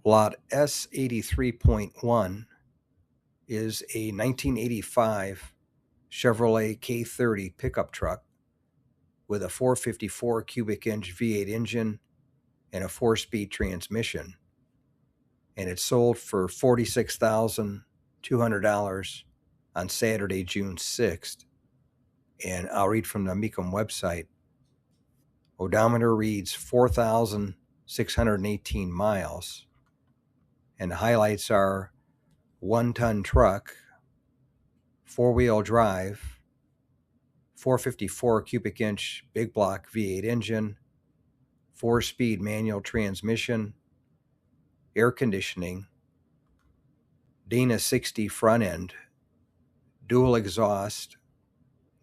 Lot S83.1 is a 1985 Chevrolet K30 pickup truck with a 454 cubic inch V8 engine and a 4-speed transmission. And it sold for $46,200 on Saturday, June 6th. And I'll read from the Mecum website. Odometer reads 4,618 miles. And the highlights are 1-ton truck, 4-wheel drive, 454 cubic inch big block V8 engine, 4-speed manual transmission, air conditioning, Dana 60 front end, dual exhaust,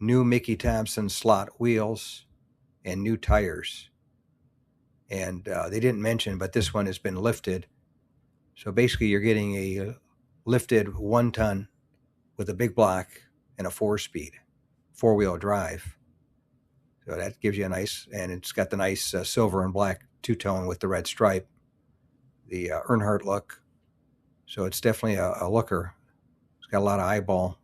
new Mickey Thompson slot wheels, and new tires. And they didn't mention, but this one has been lifted. So basically you're getting a lifted 1-ton with a big block and a 4-speed, 4-wheel drive. So that gives you a nice, and it's got the nice silver and black two-tone with the red stripe, the Earnhardt look. So it's definitely a looker. It's got a lot of eyeball,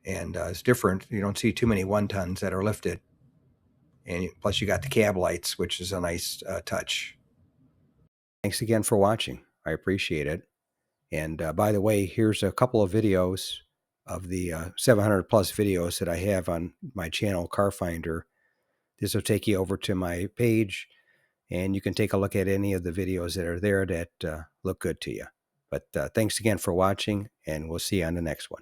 and it's different. You don't see too many 1-tons that are lifted. And plus you got the cab lights, which is a nice touch. Thanks again for watching. I appreciate it. And by the way, here's a couple of videos of the 700 plus videos that I have on my channel, Car Finder. This will take you over to my page, and you can take a look at any of the videos that are there that look good to you. But thanks again for watching, and we'll see you on the next one.